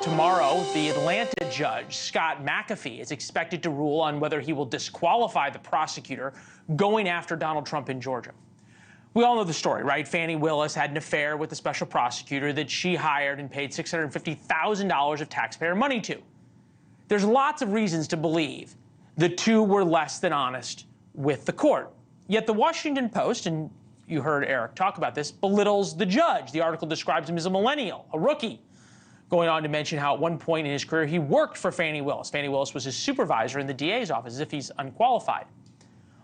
tomorrow, the Atlanta judge, Scott McAfee, is expected to rule on whether he will disqualify the prosecutor going after Donald Trump in Georgia. We all know the story, right? Fani Willis had an affair with the special prosecutor that she hired and paid $650,000 of taxpayer money to. There's lots of reasons to believe the two were less than honest with the court. Yet the Washington Post, and you heard Eric talk about this, belittles the judge. The article describes him as a millennial, a rookie, going on to mention how at one point in his career he worked for Fani Willis. Fani Willis was his supervisor in the DA's office, as if he's unqualified.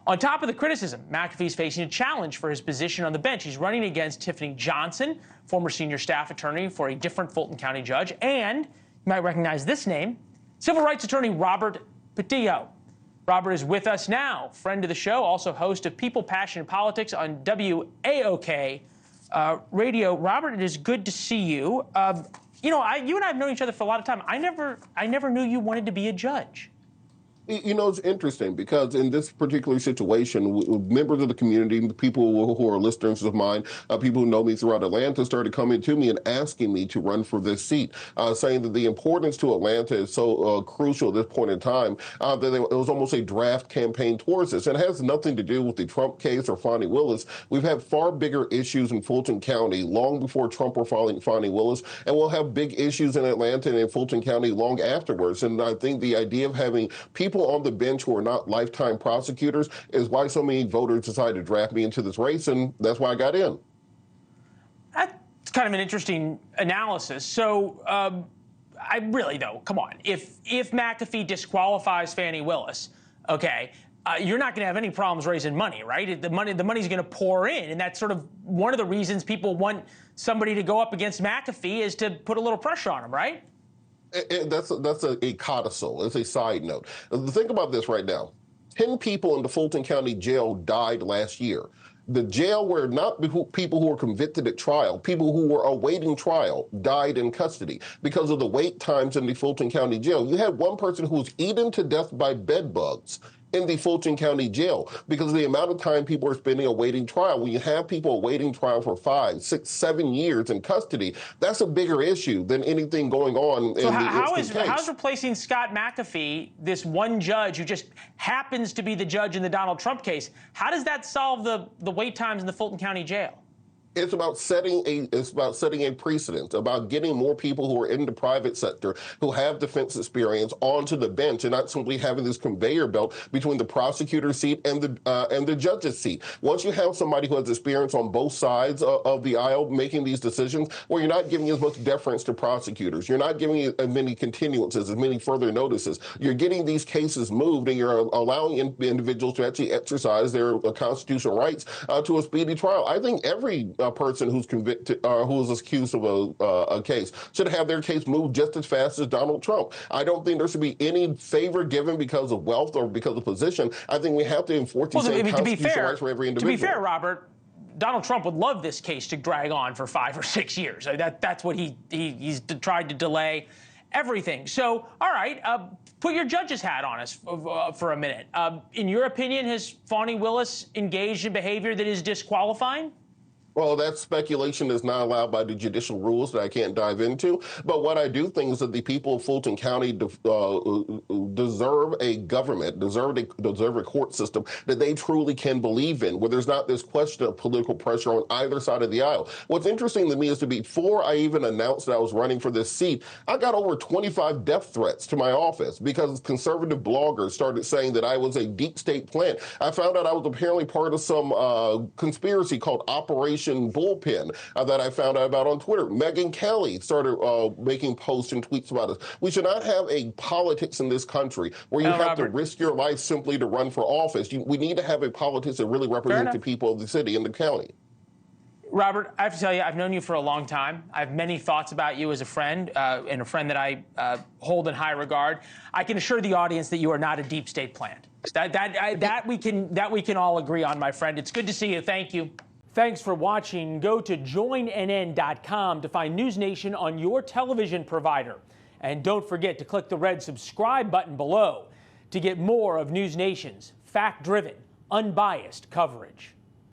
On top of the criticism, McAfee's facing a challenge for his position on the bench. He's running against Tiffany Johnson, former senior staff attorney for a different Fulton County judge, and you might recognize this name, civil rights attorney Robert Patillo. Robert is with us now, friend of the show, also host of People, Passion, and Politics on WAOK radio. Robert, it is good to see you. You and I have known each other for a lot of time. I never knew you wanted to be a judge. You know, it's interesting because in this particular situation, members of the community, the people who are listeners of mine, people who know me throughout Atlanta started coming to me and asking me to run for this seat, saying that the importance to Atlanta is so crucial at this point in time that it was almost a draft campaign towards this. And it has nothing to do with the Trump case or Fani Willis. We've had far bigger issues in Fulton County long before Trump or Fani Willis, and we'll have big issues in Atlanta and in Fulton County long afterwards. And I think the idea of having people on the bench who are not lifetime prosecutors is why so many voters decided to draft me into this race, and that's why I got in. That's kind of an interesting analysis. So I really, though, come on. If McAfee disqualifies Fani Willis, okay, you're not going to have any problems raising money, right? The money's going to pour in, and that's sort of one of the reasons people want somebody to go up against McAfee is to put a little pressure on him, right? That's a codicil. It's a side note. Think about this right now. 10 people in the Fulton County jail died last year. The jail where not people who were convicted at trial, people who were awaiting trial died in custody because of the wait times in the Fulton County jail. You had one person who was eaten to death by bed bugs in the Fulton County jail because of the amount of time people are spending awaiting trial. When you have people awaiting trial for 5, 6, 7 years in custody, that's a bigger issue than anything going on in the instant case. How's replacing Scott McAfee, this one judge who just happens to be the judge in the Donald Trump case, how does that solve the wait times in the Fulton County jail? It's about setting a precedent, about getting more people who are in the private sector who have defense experience onto the bench and not simply having this conveyor belt between the prosecutor's seat and the judge's seat. Once you have somebody who has experience on both sides of the aisle making these decisions, well, you're not giving as much deference to prosecutors. You're not giving as many continuances, as many further notices. You're getting these cases moved, and you're allowing individuals to actually exercise their constitutional rights to a speedy trial. I think every person who's convicted or who is accused of a case should have their case moved just as fast as Donald Trump. I don't think there should be any favor given because of wealth or because of position. I think we have to enforce the same constitutional rights for every individual. To be fair, Robert, Donald Trump would love this case to drag on for 5 or 6 years. That's what he's tried to delay everything. So, all right, put your judge's hat on us for a minute. In your opinion, has Fani Willis engaged in behavior that is disqualifying? Well, that speculation is not allowed by the judicial rules that I can't dive into. But what I do think is that the people of Fulton County deserve a government, deserve a court system that they truly can believe in, where there's not this question of political pressure on either side of the aisle. What's interesting to me is that before I even announced that I was running for this seat, I got over 25 death threats to my office because conservative bloggers started saying that I was a deep state plant. I found out I was apparently part of some conspiracy called Operation Bullpen that I found out about on Twitter. Megyn Kelly started making posts and tweets about us. We should not have a politics in this country where you have to risk your life simply to run for office. We need to have a politics that really represents the people of the city and the county. Robert, I have to tell you, I've known you for a long time. I have many thoughts about you as a friend, and a friend that I hold in high regard. I can assure the audience that you are not a deep state plant. That we can all agree on, my friend. It's good to see you. Thank you. Thanks for watching. Go to joinnn.com to find NewsNation on your television provider. And don't forget to click the red subscribe button below to get more of NewsNation's fact-driven, unbiased coverage.